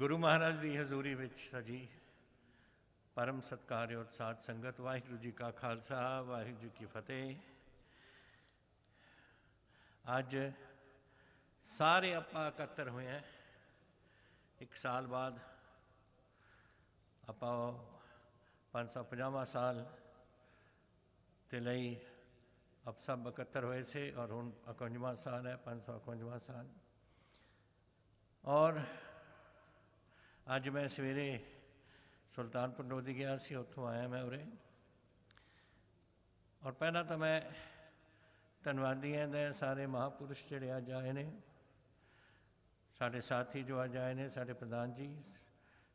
गुरु महाराज की हजूरी विच सजी परम सत्कारयोग साध संगत, वाहिगुरू जी का खालसा वाहिगुरू जी की फतेह। अज सारे आपां इकत्तर हुए हैं। एक साल बाद आपां 550वां साल के लिए अब सब इकत्तर हुए से और हुण 51वां साल है, 551वां साल। और अज मैं सवेरे सुल्तानपुर लोधी गया सी, उत्थों आया मैं उरे। और पहला तो मैं धन्नवादी हैं दे सारे महापुरुष जिहड़े अज आए ने, साढ़े साथी जो अज आए ने, साढ़े प्रधान जी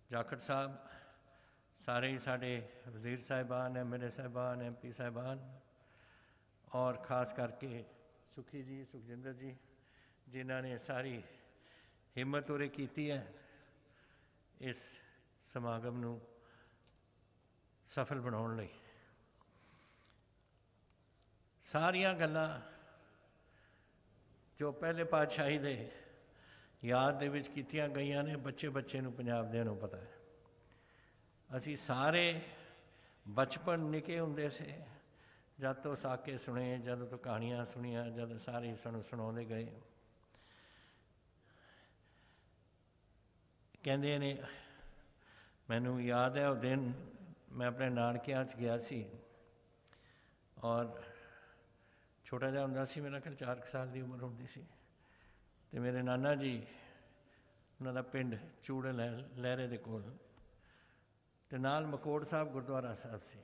जाखड़ साहब, सारे ही साढ़े वजीर साहिबान, MLA साहिबान, MP साहिबान, और ख़ास करके सुखी जी, सुखजिंदर जी, जिन्हों ने सारी हिम्मत उरे की है इस समागम नूं सफल बनाउण लई। सारियां गल्लां जो पहले पातशाही दे याद दे विच कीतियां गईयां ने, बच्चे बच्चे नूं पंजाब दे नूं पता है। असी सारे बचपन निके हुंदे से जद तो साके सुने, जद तो कहानियां सुनिया, जद सारे सानूं सुणाउंदे गए। कहंदे ने मैनू याद है वो दिन मैं अपने नानकियां च गया सी और छोटा जिहा हुंदा सी, मेरा ख्याल 4 साल की उम्र हुंदी सी। ते मेरे नाना जी उन्हां दा पिंड चूड़ लहरे दे कोल, ते नाल मकोड़ साहब गुरुद्वारा साहब सी।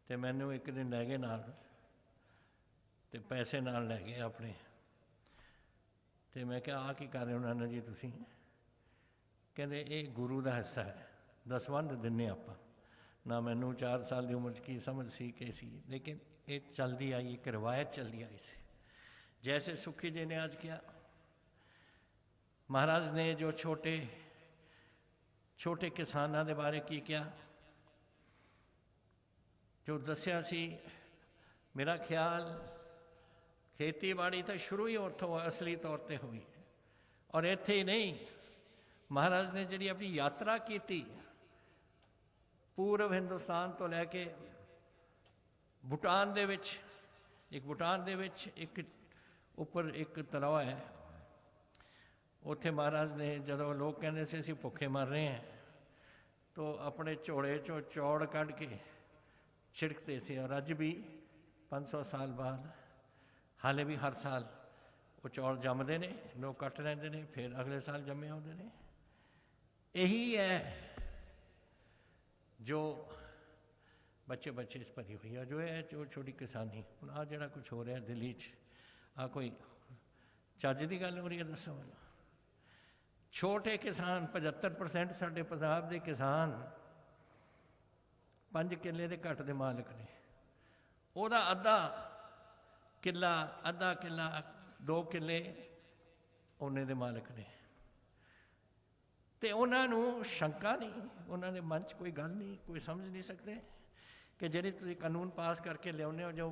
ते मैनू एक दिन लै गए नाल, ते पैसे नाल लै गए अपने। ते मैं कहा आ की कर रहे हो नाना जी तुसीं? कहते ये गुरु का हिस्सा है, दसवंध दिने आपां। ना मैनू 4 साल की उम्र की समझ सी कि सी, लेकिन ये चलती आई, एक रिवायत चलती आई सी। जैसे सुखी जी ने आज किया, महाराज ने जो छोटे छोटे किसानों के बारे की क्या जो दसिया सी, मेरा ख्याल खेतीबाड़ी तो शुरू ही उत्थों असली तौर पर हुई। और इत्थे ही नहीं, महाराज ने जी अपनी यात्रा की पूर्व हिंदुस्तान तो लैके भूटान दे विच, एक भूटान दे विच एक उपर एक तलाव है, उत्थे महाराज ने जदों लोग कहते से असीं भुखे मर रहे हैं, तो अपने झोड़े चों चौड़ कढ़ के छिड़कते से। और अज भी 500 साल बाद हाले भी हर साल वो चौल जमते हैं, लोग कट लेंदे ने, फिर अगले साल जमे आउंदे ने। यही है जो बच्चे बच्चे भरी हुई है, जो है जो छोटी किसानी। हुण आ जिहड़ा कुछ हो रहा दिल्ली च, आ कोई चज की गल हो रही है? दसो मैनूं। छोटे किसान 75% साडे पंजाब दे किसान 5 किले दे घट दे मालिक ने। उहदा अद्धा किला, अद्धा किला, 2 किले उन्ने दे मालिक ने। तो उन्होंने शंका नहीं, उन्होंने मन च कोई गल नहीं, कोई समझ नहीं सकते कि जिहड़े तुसीं कानून पास करके लियाउने हो। जो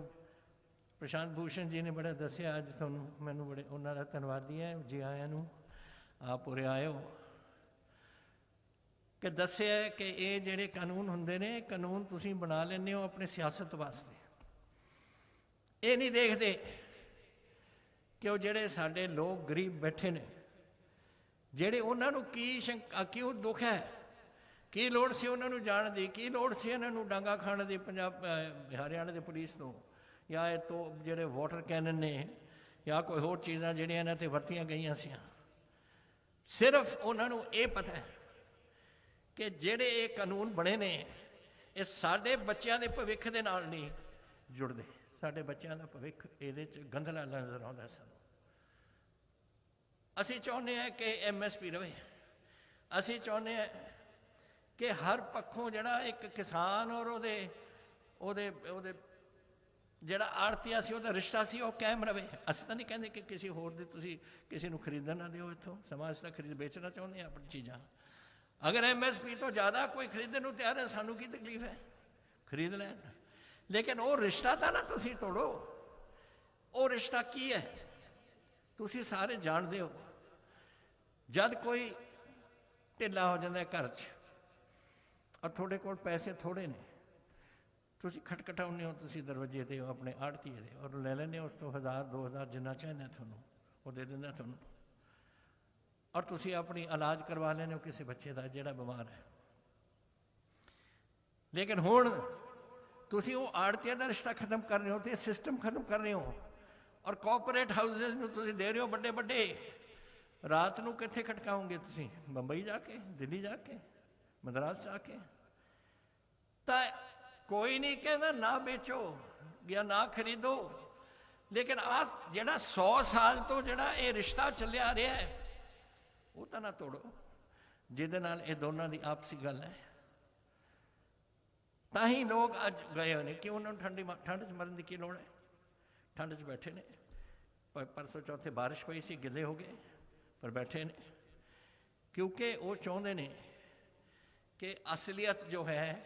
प्रशांत भूषण जी ने बड़ा दसिया अज तुहानूं, मैनूं बड़े उन्हां दा धन्नवादी है जी आयां नूं, आप उरे आए हो, कि दसिया कि ये जिहड़े कानून हुंदे ने, कानून तुसीं बना लैंदे हो अपने सियासत वास्ते। ये नहीं देखते कि वो जिहड़े साडे लोग गरीब बैठे ने, ਜਿਹੜੇ ਉਹਨਾਂ ਨੂੰ ਕੀ ਸ਼ੰਕਾ, ਕਿਉਂ ਦੁੱਖ ਹੈ, ਕੀ ਲੋੜ ਸੀ ਉਹਨਾਂ ਨੂੰ ਜਾਣ ਦੀ, ਕੀ ਲੋੜ ਸੀ ਇਹਨਾਂ ਨੂੰ ਡਾਂਗਾ ਖਾਣ ਦੀ ਪੰਜਾਬ ਹਰਿਆਣਾ ਦੇ ਪੁਲਿਸ ਤੋਂ, ਜਾਂ ਇਹ ਤੋਂ ਜਿਹੜੇ ਵਾਟਰ ਕੈਨਨ ਨੇ, ਜਾਂ ਕੋਈ ਹੋਰ ਚੀਜ਼ਾਂ ਜਿਹੜੀਆਂ ਇਹਨਾਂ 'ਤੇ ਵਰਤੀਆਂ ਗਈਆਂ ਸੀ। ਸਿਰਫ ਉਹਨਾਂ ਨੂੰ ਇਹ ਪਤਾ ਹੈ ਕਿ ਜਿਹੜੇ ਇਹ ਕਾਨੂੰਨ ਬਣੇ ਨੇ, ਇਹ ਸਾਡੇ ਬੱਚਿਆਂ ਦੇ ਭਵਿੱਖ ਦੇ ਨਾਲ ਨਹੀਂ ਜੁੜਦੇ। ਸਾਡੇ ਬੱਚਿਆਂ ਦਾ ਭਵਿੱਖ ਇਹਦੇ 'ਚ ਗੰਧਲਾ ਨਜ਼ਰ ਆਉਂਦਾ ਸਾਨੂੰ। असी चाहुंदे हैं कि MSP रहे, असी चाहुंदे हैं कि हर पक्षों जिहड़ा एक किसान और जिहड़ा आड़तिया सी उहदा रिश्ता सी वो कायम रहे। असीं तां नहीं कहंदे कि किसी होर दे तुसीं किसी नूं खरीदण ना दिओ, इत्थों समाज दा खरीद बेचना चाहुंदे हैं अपनी चीज़ां। अगर MSP तो ज़्यादा कोई खरीदण नूं तैयार है, सानूं की तकलीफ है, खरीद लैण। लेकिन वो रिश्ता तां ना तुसीं तोड़ो। वो रिश्ता की है तुसीं सारे जानते हो। जब कोई ਢਿੱਲਾ ਹੋ ਜਾਂਦਾ ਘਰ 'ਚ, ਔਰ ਤੁਹਾਡੇ ਕੋਲ ਪੈਸੇ ਥੋੜ੍ਹੇ ਨੇ, ਤੁਸੀਂ ਖਟਖਟਾਉਂਦੇ ਹੋ, ਤੁਸੀਂ ਦਰਵਾਜ਼ੇ 'ਤੇ ਆਪਣੇ ਆੜ੍ਹਤੀਏ ਦੇ, ਔਰ ਲੈ ਲੈਂਦੇ ਹੋ ਉਸ ਤੋਂ 1000 2000 ਜਿੰਨਾ ਚਾਹੁੰਦੇ ਤੁਹਾਨੂੰ ਉਹ ਦੇ ਦਿੰਦਾ ਤੁਹਾਨੂੰ, ਔਰ ਤੁਸੀਂ ਆਪਣੀ ਇਲਾਜ ਕਰਵਾ ਲੈਂਦੇ ਹੋ ਕਿਸੇ ਬੱਚੇ ਦਾ ਜਿਹੜਾ ਬਿਮਾਰ ਹੈ। ਲੇਕਿਨ ਹੁਣ ਤੁਸੀਂ ਉਹ ਆੜ੍ਹਤੀਏ ਦਾ ਰਿਸ਼ਤਾ ਖਤਮ ਕਰ ਰਹੇ ਹੋ ਅਤੇ ਸਿਸਟਮ ਖਤਮ ਕਰ ਰਹੇ ਹੋ, ਔਰ ਕੋਆਪਰੇਟ ਹਾਊਸਿਸ ਨੂੰ ਤੁਸੀਂ ਦੇ ਰਹੇ ਹੋ ਵੱਡੇ ਵੱਡੇ। ਰਾਤ ਨੂੰ ਕਿੱਥੇ ਖਟਕਾਓਗੇ ਤੁਸੀਂ? ਬੰਬਈ ਜਾ ਕੇ, ਦਿੱਲੀ ਜਾ ਕੇ, ਮਦਰਾਸ ਜਾ ਕੇ? ਤਾਂ ਕੋਈ ਨਹੀਂ ਕਹਿੰਦਾ ਨਾ ਵੇਚੋ ਜਾਂ ਨਾ ਖਰੀਦੋ, ਲੇਕਿਨ ਆਹ ਜਿਹੜਾ 100 ਸਾਲ ਤੋਂ ਜਿਹੜਾ ਇਹ ਰਿਸ਼ਤਾ ਚੱਲਿਆ ਆ ਰਿਹਾ ਹੈ ਉਹ ਤਾਂ ਨਾ ਤੋੜੋ, ਜਿਹਦੇ ਨਾਲ ਇਹ ਦੋਨਾਂ ਦੀ ਆਪਸੀ ਗੱਲ ਹੈ। ਤਾਂ ਹੀ ਲੋਕ ਅੱਜ ਗਏ ਹੋਏ ਨੇ ਕਿ ਉਹਨਾਂ ਨੂੰ ਠੰਡ 'ਚ ਮਰਨ ਦੀ ਕੀ ਲੋੜ ਹੈ? ਠੰਡ 'ਚ ਬੈਠੇ ਨੇ, ਪਰਸੋਂ ਚੌਥੇ ਬਾਰਿਸ਼ ਪਈ ਸੀ, ਗਿੱਲੇ ਹੋ ਗਏ, ਪਰ ਬੈਠੇ ਨੇ, ਕਿਉਂਕਿ ਉਹ ਚਾਹੁੰਦੇ ਨੇ ਕਿ ਅਸਲੀਅਤ ਜੋ ਹੈ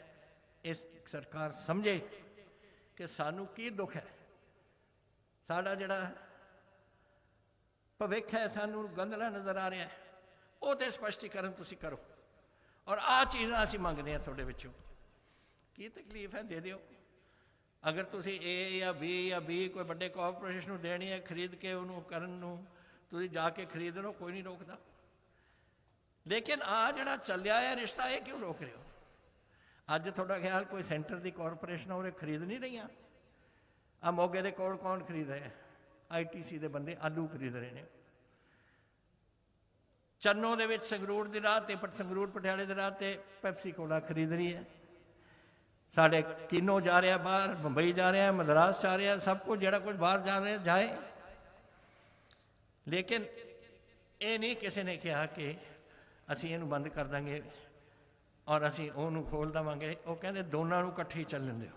ਇਹ ਸਰਕਾਰ ਸਮਝੇ ਕਿ ਸਾਨੂੰ ਕੀ ਦੁੱਖ ਹੈ, ਸਾਡਾ ਜਿਹੜਾ ਭਵਿੱਖ ਹੈ ਸਾਨੂੰ ਗੰਧਲਾ ਨਜ਼ਰ ਆ ਰਿਹਾ ਹੈ, ਉਹ 'ਤੇ ਸਪਸ਼ਟੀਕਰਨ ਤੁਸੀਂ ਕਰੋ, ਔਰ ਆਹ ਚੀਜ਼ਾਂ ਅਸੀਂ ਮੰਗਦੇ ਹਾਂ ਤੁਹਾਡੇ ਵਿੱਚੋਂ। ਕੀ ਤਕਲੀਫ ਹੈ? ਦੇ ਦਿਓ। ਅਗਰ ਤੁਸੀਂ A ਜਾਂ B ਜਾਂ B ਕੋਈ ਵੱਡੇ ਕਾਰਪੋਰੇਸ਼ਨ ਨੂੰ ਦੇਣੀ ਹੈ ਖਰੀਦ ਕੇ ਉਹਨੂੰ ਕਰਨ ਨੂੰ, ਤੁਸੀਂ ਜਾ ਕੇ ਖਰੀਦ ਲਓ, ਕੋਈ ਨਹੀਂ ਰੋਕਦਾ। ਲੇਕਿਨ ਆਹ ਜਿਹੜਾ ਚੱਲਿਆ ਹੈ ਰਿਸ਼ਤਾ, ਇਹ ਕਿਉਂ ਰੋਕ ਰਹੇ ਹੋ? ਅੱਜ ਤੁਹਾਡਾ ਖਿਆਲ ਕੋਈ ਸੈਂਟਰ ਦੀ ਕਾਰਪੋਰੇਸ਼ਨ ਉਹਨੇ ਖਰੀਦ ਨਹੀਂ ਰਹੀਆਂ? ਆਹ ਮੋਗੇ ਦੇ ਕੋਲ ਕੌਣ ਖਰੀਦ ਰਿਹਾ? ITC ਦੇ ਬੰਦੇ ਆਲੂ ਖਰੀਦ ਰਹੇ ਨੇ। ਚੰਨੋ ਦੇ ਵਿੱਚ ਸੰਗਰੂਰ ਦੀ ਰਾਹ 'ਤੇ, ਸੰਗਰੂਰ ਪਟਿਆਲੇ ਦੀ ਰਾਹ 'ਤੇ ਪੈਪਸੀ ਕੋਲਾ ਖਰੀਦ ਰਹੀ ਹੈ। ਸਾਡੇ ਕਿਨੋ ਜਾ ਰਿਹਾ ਬਾਹਰ, ਮੁੰਬਈ ਜਾ ਰਿਹਾ, ਮਦਰਾਸ ਜਾ ਰਿਹਾ, ਸਭ ਕੁਝ ਜਿਹੜਾ ਕੁਝ ਬਾਹਰ ਜਾ ਰਿਹਾ ਜਾਏ। ਲੇਕਿਨ ਇਹ ਨਹੀਂ ਕਿਸੇ ਨੇ ਕਿਹਾ ਕਿ ਅਸੀਂ ਇਹਨੂੰ ਬੰਦ ਕਰ ਦਾਂਗੇ ਔਰ ਅਸੀਂ ਉਹਨੂੰ ਖੋਲ੍ਹ ਦੇਵਾਂਗੇ। ਉਹ ਕਹਿੰਦੇ ਦੋਨਾਂ ਨੂੰ ਇਕੱਠੇ ਚੱਲਣ ਦਿਓ।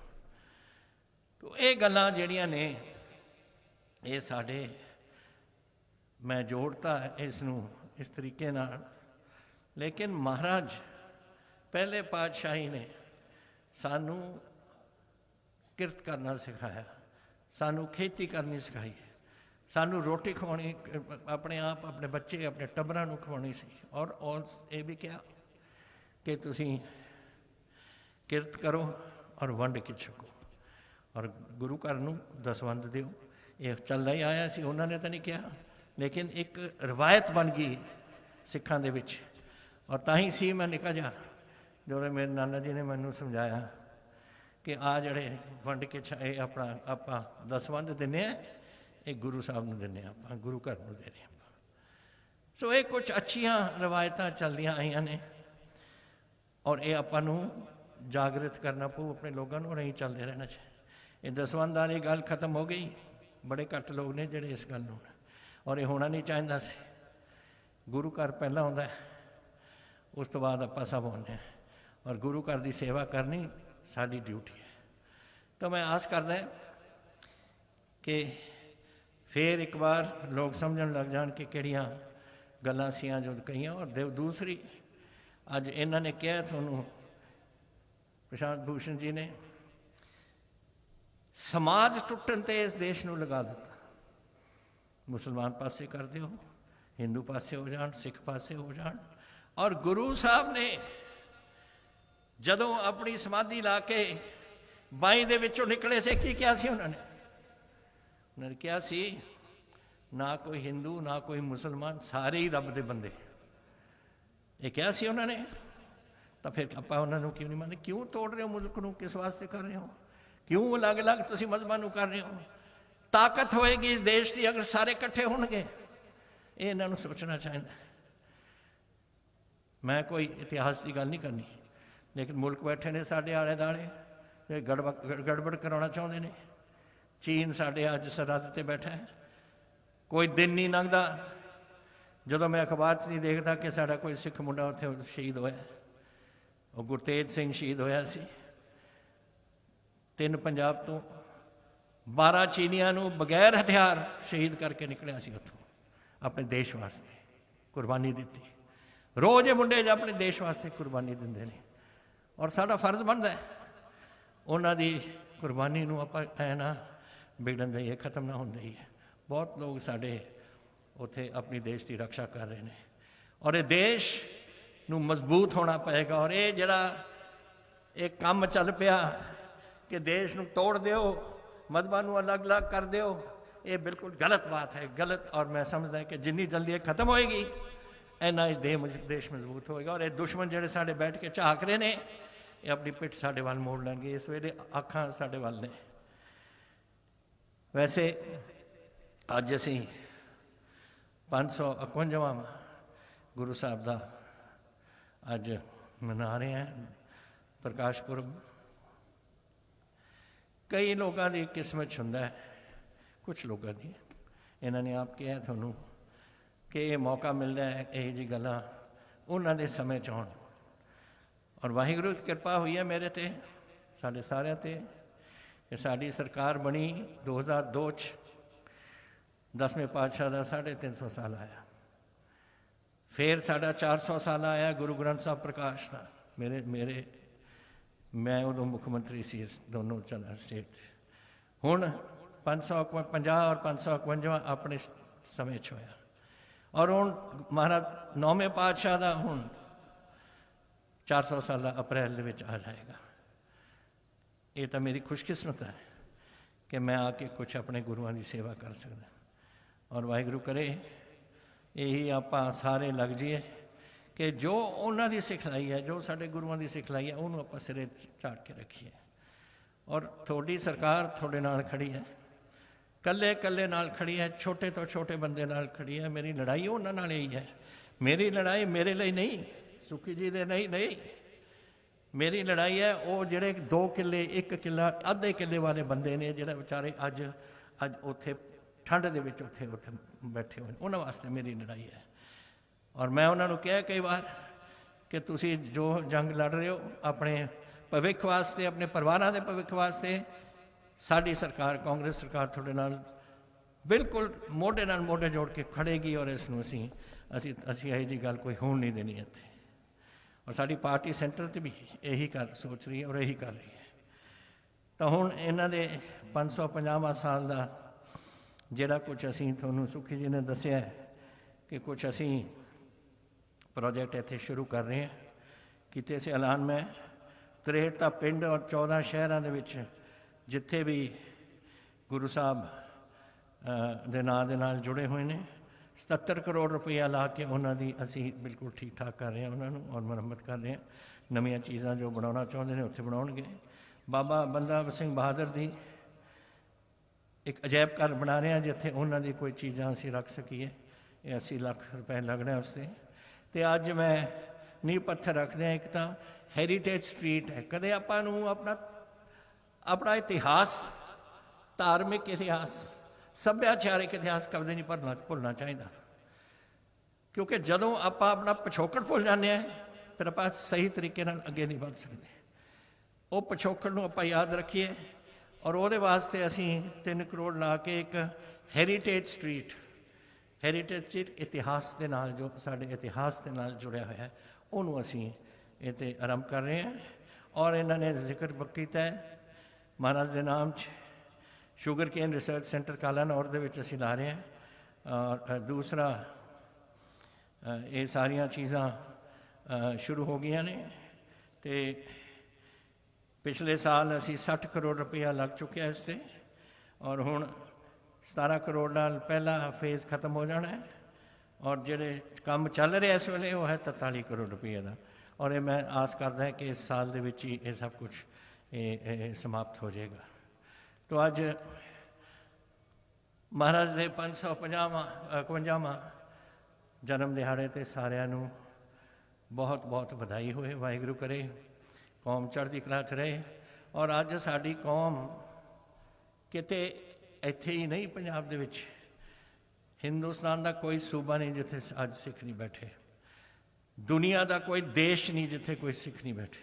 ਤੋ ਇਹ ਗੱਲਾਂ ਜਿਹੜੀਆਂ ਨੇ ਇਹ ਸਾਡੇ, ਮੈਂ ਜੋੜਤਾ ਇਸ ਨੂੰ ਇਸ ਤਰੀਕੇ ਨਾਲ, ਲੇਕਿਨ ਮਹਾਰਾਜ ਪਹਿਲੇ ਪਾਤਸ਼ਾਹੀ ਨੇ ਸਾਨੂੰ ਕਿਰਤ ਕਰਨਾ ਸਿਖਾਇਆ, ਸਾਨੂੰ ਖੇਤੀ ਕਰਨੀ ਸਿਖਾਈ, ਸਾਨੂੰ ਰੋਟੀ ਖਵਾਉਣੀ, ਆਪਣੇ ਆਪ ਆਪਣੇ ਬੱਚੇ ਆਪਣੇ ਟੱਬਰਾਂ ਨੂੰ ਖਵਾਉਣੀ ਸੀ, ਔਰ ਇਹ ਵੀ ਕਿਹਾ ਕਿ ਤੁਸੀਂ ਕਿਰਤ ਕਰੋ ਔਰ ਵੰਡ ਕੇ ਛਕੋ, ਔਰ ਗੁਰੂ ਘਰ ਨੂੰ ਦਸਵੰਧ ਦਿਓ। ਇਹ ਚੱਲਦਾ ਹੀ ਆਇਆ ਸੀ, ਉਹਨਾਂ ਨੇ ਤਾਂ ਨਹੀਂ ਕਿਹਾ, ਲੇਕਿਨ ਇੱਕ ਰਵਾਇਤ ਬਣ ਗਈ ਸਿੱਖਾਂ ਦੇ ਵਿੱਚ। ਔਰ ਤਾਂ ਹੀ ਸੀ ਮੈਂ ਨਿੱਕਾ ਜਿਹਾ, ਜਦੋਂ ਮੇਰੇ ਨਾਨਾ ਜੀ ਨੇ ਮੈਨੂੰ ਸਮਝਾਇਆ ਕਿ ਆਹ ਜਿਹੜੇ ਵੰਡ ਕੇ ਇਹ ਆਪਣਾ ਆਪਾਂ ਦਸਵੰਧ ਦਿੰਦੇ ਹਾਂ, ਇਹ ਗੁਰੂ ਸਾਹਿਬ ਨੂੰ ਦਿੰਦੇ ਹਾਂ, ਆਪਾਂ ਗੁਰੂ ਘਰ ਨੂੰ ਦੇ ਰਹੇ ਹਾਂ। ਸੋ ਇਹ ਕੁਝ ਅੱਛੀਆਂ ਰਵਾਇਤਾਂ ਚੱਲਦੀਆਂ ਆਈਆਂ ਨੇ, ਔਰ ਇਹ ਆਪਾਂ ਨੂੰ ਜਾਗਰਿਤ ਕਰਨਾ ਪਊ ਆਪਣੇ ਲੋਕਾਂ ਨੂੰ, ਨਹੀਂ ਚੱਲਦੇ ਰਹਿਣਾ ਚਾਹੀਦਾ। ਇਹ ਦਸਵੰਧ ਵਾਲੀ ਗੱਲ ਖਤਮ ਹੋ ਗਈ, ਬੜੇ ਘੱਟ ਲੋਕ ਨੇ ਜਿਹੜੇ ਇਸ ਗੱਲ ਨੂੰ, ਔਰ ਇਹ ਹੋਣਾ ਨਹੀਂ ਚਾਹੀਦਾ ਸੀ। ਗੁਰੂ ਘਰ ਪਹਿਲਾਂ ਆਉਂਦਾ, ਉਸ ਤੋਂ ਬਾਅਦ ਆਪਾਂ ਸਭ ਆਉਂਦੇ ਹਾਂ, ਔਰ ਗੁਰੂ ਘਰ ਦੀ ਸੇਵਾ ਕਰਨੀ ਸਾਡੀ ਡਿਊਟੀ ਹੈ। ਤਾਂ ਮੈਂ ਆਸ ਕਰਦਾ ਕਿ ਫਿਰ ਇੱਕ ਵਾਰ ਲੋਕ ਸਮਝਣ ਲੱਗ ਜਾਣ ਕਿ ਕਿਹੜੀਆਂ ਗੱਲਾਂ ਸੀਆਂ ਜੋ ਕਹੀਆਂ। ਔਰ ਦੂਸਰੀ, ਅੱਜ ਇਹਨਾਂ ਨੇ ਕਿਹਾ ਤੁਹਾਨੂੰ, ਪ੍ਰਸ਼ਾਂਤ ਭੂਸ਼ਣ ਜੀ ਨੇ, ਸਮਾਜ ਟੁੱਟਣ 'ਤੇ ਇਸ ਦੇਸ਼ ਨੂੰ ਲਗਾ ਦਿੱਤਾ। ਮੁਸਲਮਾਨ ਪਾਸੇ ਕਰ ਦਿਓ, ਹਿੰਦੂ ਪਾਸੇ ਹੋ ਜਾਣ, ਸਿੱਖ ਪਾਸੇ ਹੋ ਜਾਣ। ਔਰ ਗੁਰੂ ਸਾਹਿਬ ਨੇ ਜਦੋਂ ਆਪਣੀ ਸਮਾਧੀ ਲਾ ਕੇ ਬਾਈ ਦੇ ਵਿੱਚੋਂ ਨਿਕਲੇ ਸੀ, ਕੀ ਕਿਹਾ ਸੀ ਉਹਨਾਂ ਨੇ ਕਿਹਾ ਸੀ, ਨਾ ਕੋਈ ਹਿੰਦੂ ਨਾ ਕੋਈ ਮੁਸਲਮਾਨ, ਸਾਰੇ ਹੀ ਰੱਬ ਦੇ ਬੰਦੇ। ਇਹ ਕਿਹਾ ਸੀ ਉਹਨਾਂ ਨੇ। ਤਾਂ ਫਿਰ ਆਪਾਂ ਉਹਨਾਂ ਨੂੰ ਕਿਉਂ ਨਹੀਂ ਮੰਨਦੇ? ਕਿਉਂ ਤੋੜ ਰਹੇ ਹੋ ਮੁਲਕ ਨੂੰ? ਕਿਸ ਵਾਸਤੇ ਕਰ ਰਹੇ ਹੋ? ਕਿਉਂ ਅਲੱਗ-ਅਲੱਗ ਤੁਸੀਂ ਮਜ਼ਹਬਾਂ ਨੂੰ ਕਰ ਰਹੇ ਹੋ? ਤਾਕਤ ਹੋਏਗੀ ਇਸ ਦੇਸ਼ ਦੀ ਅਗਰ ਸਾਰੇ ਇਕੱਠੇ ਹੋਣਗੇ। ਇਹ ਇਹਨਾਂ ਨੂੰ ਸੋਚਣਾ ਚਾਹੀਦਾ। ਮੈਂ ਕੋਈ ਇਤਿਹਾਸ ਦੀ ਗੱਲ ਨਹੀਂ ਕਰਨੀ, ਲੇਕਿਨ ਮੁਲਕ ਬੈਠੇ ਨੇ ਸਾਡੇ ਆਲੇ ਦੁਆਲੇ ਜਿਹੜੇ ਗੜਬੜ ਕਰਾਉਣਾ ਚਾਹੁੰਦੇ ਨੇ। ਚੀਨ ਸਾਡੇ ਅੱਜ ਸਰਹੱਦ 'ਤੇ ਬੈਠਾ ਹੈ, ਕੋਈ ਦਿਨ ਨਹੀਂ ਲੰਘਦਾ ਜਦੋਂ ਮੈਂ ਅਖਬਾਰ 'ਚ ਨਹੀਂ ਦੇਖਦਾ ਕਿ ਸਾਡਾ ਕੋਈ ਸਿੱਖ ਮੁੰਡਾ ਉੱਥੇ ਸ਼ਹੀਦ ਹੋਇਆ। ਉਹ ਗੁਰਤੇਜ ਸਿੰਘ ਸ਼ਹੀਦ ਹੋਇਆ ਸੀ। 3 ਪੰਜਾਬ ਤੋਂ 12 ਚੀਨੀਆਂ ਨੂੰ ਬਗੈਰ ਹਥਿਆਰ ਸ਼ਹੀਦ ਕਰਕੇ ਨਿਕਲਿਆ ਸੀ ਉੱਥੋਂ, ਆਪਣੇ ਦੇਸ਼ ਵਾਸਤੇ ਕੁਰਬਾਨੀ ਦਿੱਤੀ। ਰੋਜ਼ ਇਹ ਮੁੰਡੇ ਜ ਆਪਣੇ ਦੇਸ਼ ਵਾਸਤੇ ਕੁਰਬਾਨੀ ਦਿੰਦੇ ਨੇ, ਔਰ ਸਾਡਾ ਫਰਜ਼ ਬਣਦਾ ਹੈ ਉਹਨਾਂ ਦੀ ਕੁਰਬਾਨੀ ਨੂੰ ਆਪਾਂ ਐ ਨਾ ਵਿਗੜਨ ਦੇਈਏ, ਖਤਮ ਨਾ ਹੋਣ ਦੇਈਏ। ਬਹੁਤ ਲੋਕ ਸਾਡੇ ਉੱਥੇ ਆਪਣੀ ਦੇਸ਼ ਦੀ ਰਕਸ਼ਾ ਕਰ ਰਹੇ ਨੇ, ਔਰ ਇਹ ਦੇਸ਼ ਨੂੰ ਮਜ਼ਬੂਤ ਹੋਣਾ ਪਏਗਾ। ਔਰ ਇਹ ਜਿਹੜਾ ਇਹ ਕੰਮ ਚੱਲ ਪਿਆ ਕਿ ਦੇਸ਼ ਨੂੰ ਤੋੜ ਦਿਓ, ਮਜ਼ਹਬਾਂ ਨੂੰ ਅਲੱਗ-ਅਲੱਗ ਕਰ ਦਿਓ, ਇਹ ਬਿਲਕੁਲ ਗਲਤ ਬਾਤ ਹੈ, ਗਲਤ। ਔਰ ਮੈਂ ਸਮਝਦਾ ਕਿ ਜਿੰਨੀ ਜਲਦੀ ਇਹ ਖਤਮ ਹੋਏਗੀ ਇੰਨਾ ਹੀ ਦੇਸ਼ ਮਜ਼ਬੂਤ ਹੋਏਗਾ। ਔਰ ਇਹ ਦੁਸ਼ਮਣ ਜਿਹੜੇ ਸਾਡੇ ਬੈਠ ਕੇ ਝਾਕ ਰਹੇ ਨੇ, ਇਹ ਆਪਣੀ ਪਿੱਠ ਸਾਡੇ ਵੱਲ ਮੋੜ ਲੈਣਗੇ। ਇਸ ਵੇਲੇ ਅੱਖਾਂ ਸਾਡੇ ਵੱਲ ਨੇ। ਵੈਸੇ ਅੱਜ ਅਸੀਂ 551ਵਾਂ ਗੁਰੂ ਸਾਹਿਬ ਦਾ ਅੱਜ ਮਨਾ ਰਹੇ ਹਾਂ ਪ੍ਰਕਾਸ਼ ਪੁਰਬ। ਕਈ ਲੋਕਾਂ ਦੀ ਕਿਸਮਤ 'ਚ ਹੁੰਦਾ ਹੈ, ਕੁਛ ਲੋਕਾਂ ਦੀ, ਇਹਨਾਂ ਨੇ ਆਪ ਕਿਹਾ ਤੁਹਾਨੂੰ ਕਿ ਇਹ ਮੌਕਾ ਮਿਲਦਾ ਹੈ ਇਹੋ ਜਿਹੀ ਗੱਲਾਂ ਉਹਨਾਂ ਦੇ ਸਮੇਂ 'ਚ ਹੋਣ। ਔਰ ਵਾਹਿਗੁਰੂ ਦੀ ਕਿਰਪਾ ਹੋਈ ਹੈ ਮੇਰੇ 'ਤੇ, ਸਾਡੇ ਸਾਰਿਆਂ 'ਤੇ, ਕਿ ਸਾਡੀ ਸਰਕਾਰ ਬਣੀ 2002 'ਚ। 10ਵੇਂ ਪਾਤਸ਼ਾਹ ਦਾ 350 ਸਾਲ ਆਇਆ, ਫਿਰ ਸਾਡਾ 400 ਸਾਲ ਆਇਆ ਗੁਰੂ ਗ੍ਰੰਥ ਸਾਹਿਬ ਪ੍ਰਕਾਸ਼ ਦਾ। ਮੈਂ ਉਦੋਂ ਮੁੱਖ ਮੰਤਰੀ ਸੀ ਇਸ ਦੋਨੋਂ ਸਟੇਟ 'ਚ। ਹੁਣ 550 ਔਰ 551 ਆਪਣੇ ਸਮੇਂ 'ਚ ਹੋਇਆ। ਔਰ ਹੁਣ ਮਹਾਰਾਜ 9ਵੇਂ ਪਾਤਸ਼ਾਹ ਦਾ ਹੁਣ 400 ਸਾਲਾ ਅਪ੍ਰੈਲ ਦੇ ਵਿੱਚ ਆ ਜਾਏਗਾ। ਇਹ ਤਾਂ ਮੇਰੀ ਖੁਸ਼ਕਿਸਮਤ ਹੈ ਕਿ ਮੈਂ ਆ ਕੇ ਕੁਛ ਆਪਣੇ ਗੁਰੂਆਂ ਦੀ ਸੇਵਾ ਕਰ ਸਕਦਾ। ਔਰ ਵਾਹਿਗੁਰੂ ਕਰੇ ਇਹੀ ਆਪਾਂ ਸਾਰੇ ਲੱਗ ਜਾਈਏ ਕਿ ਜੋ ਉਹਨਾਂ ਦੀ ਸਿਖਲਾਈ ਹੈ, ਜੋ ਸਾਡੇ ਗੁਰੂਆਂ ਦੀ ਸਿਖਲਾਈ ਹੈ, ਉਹਨੂੰ ਆਪਾਂ ਸਿਰੇ ਝਾੜ ਕੇ ਰੱਖੀਏ। ਔਰ ਤੁਹਾਡੀ ਸਰਕਾਰ ਤੁਹਾਡੇ ਨਾਲ ਖੜੀ ਹੈ, ਕੱਲੇ ਕੱਲੇ ਨਾਲ ਖੜੀ ਹੈ, ਛੋਟੇ ਤੋਂ ਛੋਟੇ ਬੰਦੇ ਨਾਲ ਖੜੀ ਹੈ। ਮੇਰੀ ਲੜਾਈ ਉਹਨਾਂ ਨਾਲ ਹੀ ਹੈ। ਮੇਰੀ ਲੜਾਈ ਮੇਰੇ ਲਈ ਨਹੀਂ, ਸੁੱਖੀ ਜੀ ਦੇ ਨਹੀਂ, ਮੇਰੀ ਲੜਾਈ ਹੈ ਉਹ ਜਿਹੜੇ 2 ਕਿੱਲੇ 1 ਕਿੱਲਾ ਅੱਧੇ ਕਿੱਲੇ ਵਾਲੇ ਬੰਦੇ ਨੇ, ਜਿਹੜੇ ਵਿਚਾਰੇ ਅੱਜ ਉੱਥੇ ਠੰਡ ਦੇ ਵਿੱਚ ਉੱਥੇ ਬੈਠੇ ਹੋਏ, ਉਹਨਾਂ ਵਾਸਤੇ ਮੇਰੀ ਲੜਾਈ ਹੈ। ਔਰ ਮੈਂ ਉਹਨਾਂ ਨੂੰ ਕਿਹਾ ਕਈ ਵਾਰ ਕਿ ਤੁਸੀਂ ਜੋ ਜੰਗ ਲੜ ਰਹੇ ਹੋ ਆਪਣੇ ਭਵਿੱਖ ਵਾਸਤੇ, ਆਪਣੇ ਪਰਿਵਾਰਾਂ ਦੇ ਭਵਿੱਖ ਵਾਸਤੇ, ਸਾਡੀ ਸਰਕਾਰ ਕਾਂਗਰਸ ਸਰਕਾਰ ਤੁਹਾਡੇ ਨਾਲ ਬਿਲਕੁਲ ਮੋਢੇ ਨਾਲ ਮੋਢੇ ਜੋੜ ਕੇ ਖੜੇਗੀ। ਔਰ ਇਸ ਨੂੰ ਅਸੀਂ ਇਹੋ ਜਿਹੀ ਗੱਲ ਕੋਈ ਹੋਣ ਨਹੀਂ ਦੇਣੀ ਇੱਥੇ। ਔਰ ਸਾਡੀ ਪਾਰਟੀ ਸੈਂਟਰ 'ਤੇ ਵੀ ਇਹੀ ਸੋਚ ਰਹੀ ਹੈ ਔਰ ਇਹੀ ਕਰ ਰਹੀ ਹੈ। ਤਾਂ ਹੁਣ ਇਹਨਾਂ ਦੇ 550ਵਾਂ ਸਾਲ ਦਾ ਜਿਹੜਾ ਕੁਛ ਅਸੀਂ ਤੁਹਾਨੂੰ ਸੁਖੀ ਜੀ ਨੇ ਦੱਸਿਆ ਕਿ ਕੁਛ ਅਸੀਂ ਪ੍ਰੋਜੈਕਟ ਇੱਥੇ ਸ਼ੁਰੂ ਕਰ ਰਹੇ ਹਾਂ। ਕੀਤੇ ਸੀ ਐਲਾਨ ਮੈਂ 63 ਪਿੰਡ ਔਰ 14 ਸ਼ਹਿਰਾਂ ਦੇ ਵਿੱਚ ਜਿੱਥੇ ਵੀ ਗੁਰੂ ਸਾਹਿਬ ਦੇ ਨਾਂ ਦੇ ਨਾਲ ਜੁੜੇ ਹੋਏ ਨੇ 77 ਕਰੋੜ ਰੁਪਈਆ ਲਾ ਕੇ ਉਹਨਾਂ ਦੀ ਅਸੀਂ ਬਿਲਕੁਲ ਠੀਕ ਠਾਕ ਕਰ ਰਹੇ ਹਾਂ ਉਹਨਾਂ ਨੂੰ, ਔਰ ਮੁਰੰਮਤ ਕਰ ਰਹੇ ਹਾਂ। ਨਵੀਆਂ ਚੀਜ਼ਾਂ ਜੋ ਬਣਾਉਣਾ ਚਾਹੁੰਦੇ ਨੇ ਉੱਥੇ ਬਣਾਉਣਗੇ। ਬਾਬਾ ਬੰਦਾ ਸਿੰਘ ਬਹਾਦਰ ਦੀ ਇੱਕ ਅਜਾਇਬ ਘਰ ਬਣਾ ਰਹੇ ਹਾਂ ਜਿੱਥੇ ਉਹਨਾਂ ਦੀ ਕੋਈ ਚੀਜ਼ਾਂ ਅਸੀਂ ਰੱਖ ਸਕੀਏ। ਇਹ 80 ਲੱਖ ਰੁਪਏ ਲੱਗਣਾ ਉਸ 'ਤੇ। ਅਤੇ ਅੱਜ ਮੈਂ ਨੀਂਹ ਪੱਥਰ ਰੱਖਦੇ ਹਾਂ। ਇੱਕ ਤਾਂ ਹੈਰੀਟੇਜ ਸਟਰੀਟ ਹੈ। ਕਦੇ ਆਪਾਂ ਨੂੰ ਆਪਣਾ ਇਤਿਹਾਸ, ਧਾਰਮਿਕ ਇਤਿਹਾਸ, ਸੱਭਿਆਚਾਰਕ ਇਤਿਹਾਸ ਕਦੇ ਨਹੀਂ ਭੁੱਲਣਾ ਚਾਹੀਦਾ, ਕਿਉਂਕਿ ਜਦੋਂ ਆਪਾਂ ਆਪਣਾ ਪਿਛੋਕੜ ਭੁੱਲ ਜਾਂਦੇ ਹਾਂ ਫਿਰ ਆਪਾਂ ਸਹੀ ਤਰੀਕੇ ਨਾਲ ਅੱਗੇ ਨਹੀਂ ਵੱਧ ਸਕਦੇ। ਉਹ ਪਿਛੋਕੜ ਨੂੰ ਆਪਾਂ ਯਾਦ ਰੱਖੀਏ। ਔਰ ਉਹਦੇ ਵਾਸਤੇ ਅਸੀਂ 3 ਕਰੋੜ ਲਾ ਕੇ ਇੱਕ ਹੈਰੀਟੇਜ ਸਟਰੀਟ ਇਤਿਹਾਸ ਦੇ ਨਾਲ, ਜੋ ਸਾਡੇ ਇਤਿਹਾਸ ਦੇ ਨਾਲ ਜੁੜਿਆ ਹੋਇਆ, ਉਹਨੂੰ ਅਸੀਂ ਇਹ 'ਤੇ ਆਰੰਭ ਕਰ ਰਹੇ ਹਾਂ। ਔਰ ਇਹਨਾਂ ਨੇ ਜ਼ਿਕਰ ਕੀਤਾ ਹੈ ਮਹਾਰਾਜ ਦੇ ਨਾਮ 'ਚ ਸ਼ੂਗਰ ਕੇਨ ਰਿਸਰਚ ਸੈਂਟਰ ਕਾਲਾਨੌਰ ਦੇ ਵਿੱਚ ਅਸੀਂ ਲਾ ਰਹੇ ਹਾਂ। ਔਰ ਦੂਸਰਾ ਇਹ ਸਾਰੀਆਂ ਚੀਜ਼ਾਂ ਸ਼ੁਰੂ ਹੋ ਗਈਆਂ ਨੇ। ਅਤੇ ਪਿਛਲੇ ਸਾਲ ਅਸੀਂ 60 ਕਰੋੜ ਰੁਪਈਆ ਲੱਗ ਚੁੱਕਿਆ ਇਸ 'ਤੇ। ਔਰ ਹੁਣ 17 ਕਰੋੜ ਨਾਲ ਪਹਿਲਾ ਫੇਜ਼ ਖਤਮ ਹੋ ਜਾਣਾ ਹੈ। ਔਰ ਜਿਹੜੇ ਕੰਮ ਚੱਲ ਰਿਹਾ ਇਸ ਵੇਲੇ ਉਹ ਹੈ 43 ਕਰੋੜ ਰੁਪਈਏ ਦਾ। ਔਰ ਇਹ ਮੈਂ ਆਸ ਕਰਦਾ ਕਿ ਇਸ ਸਾਲ ਦੇ ਵਿੱਚ ਹੀ ਇਹ ਸਭ ਕੁਛ ਇਹ ਸਮਾਪਤ ਹੋ ਜਾਏਗਾ। ਤੋ ਅੱਜ ਮਹਾਰਾਜ ਦੇ 551ਵਾਂ ਜਨਮ ਦਿਹਾੜੇ 'ਤੇ ਸਾਰਿਆਂ ਨੂੰ ਬਹੁਤ ਬਹੁਤ ਵਧਾਈ ਹੋਏ। ਵਾਹਿਗੁਰੂ ਕਰੇ ਕੌਮ ਚੜ੍ਹਦੀ ਕਲਾ 'ਚ ਰਹੇ। ਔਰ ਅੱਜ ਸਾਡੀ ਕੌਮ ਕਿਤੇ ਇੱਥੇ ਹੀ ਨਹੀਂ, ਪੰਜਾਬ ਦੇ ਵਿੱਚ, ਹਿੰਦੁਸਤਾਨ ਦਾ ਕੋਈ ਸੂਬਾ ਨਹੀਂ ਜਿੱਥੇ ਅੱਜ ਸਿੱਖ ਨਹੀਂ ਬੈਠੇ, ਦੁਨੀਆ ਦਾ ਕੋਈ ਦੇਸ਼ ਨਹੀਂ ਜਿੱਥੇ ਕੋਈ ਸਿੱਖ ਨਹੀਂ ਬੈਠੇ।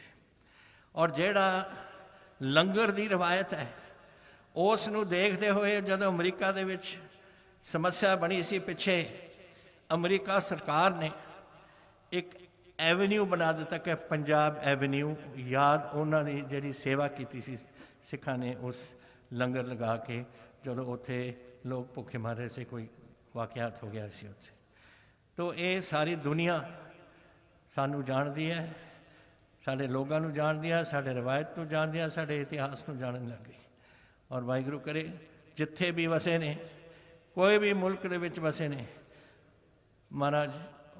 ਔਰ ਜਿਹੜਾ ਲੰਗਰ ਦੀ ਰਵਾਇਤ ਹੈ ਉਸ ਨੂੰ ਦੇਖਦੇ ਹੋਏ ਜਦੋਂ ਅਮਰੀਕਾ ਦੇ ਵਿੱਚ ਸਮੱਸਿਆ ਬਣੀ ਸੀ ਪਿੱਛੇ, ਅਮਰੀਕਾ ਸਰਕਾਰ ਨੇ ਇੱਕ ਐਵਨਿਊ ਬਣਾ ਦਿੱਤਾ ਕਿ ਪੰਜਾਬ ਐਵਨਿਊ, ਯਾਦ ਉਹਨਾਂ ਦੀ ਜਿਹੜੀ ਸੇਵਾ ਕੀਤੀ ਸੀ ਸਿੱਖਾਂ ਨੇ ਉਸ ਲੰਗਰ ਲਗਾ ਕੇ, ਜਦੋਂ ਉੱਥੇ ਲੋਕ ਭੁੱਖੇ ਮਾਰੇ ਸੀ, ਕੋਈ ਵਾਕਿਆਤ ਹੋ ਗਿਆ ਸੀ ਉੱਥੇ। ਤੋ ਇਹ ਸਾਰੀ ਦੁਨੀਆ सानू जाणदी है, साडे लोगों नू जाणदी है, साडे रिवायत नू जाणदी है, साडे इतिहास नू जानन लग गई। और वाहिगुरू करे जिथे भी वसे ने, कोई भी मुल्क दे विच वसे ने, महाराज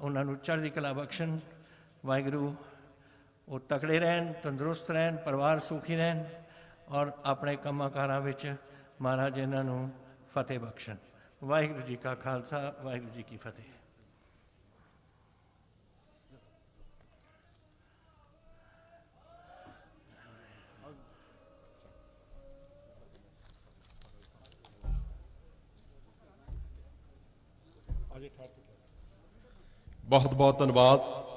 उन्होंने चढ़दी कला बख्शन। वाहिगुरू वो तकड़े रहन, तंदुरुस्त रहन, परिवार सुखी रहन और अपने कामां कारां विच महाराज इन्हों फतेह बख्शन। वाहिगुरू जी का खालसा, वाहिगुरू जी की फतेह। बहुत बहुत धन्यवाद।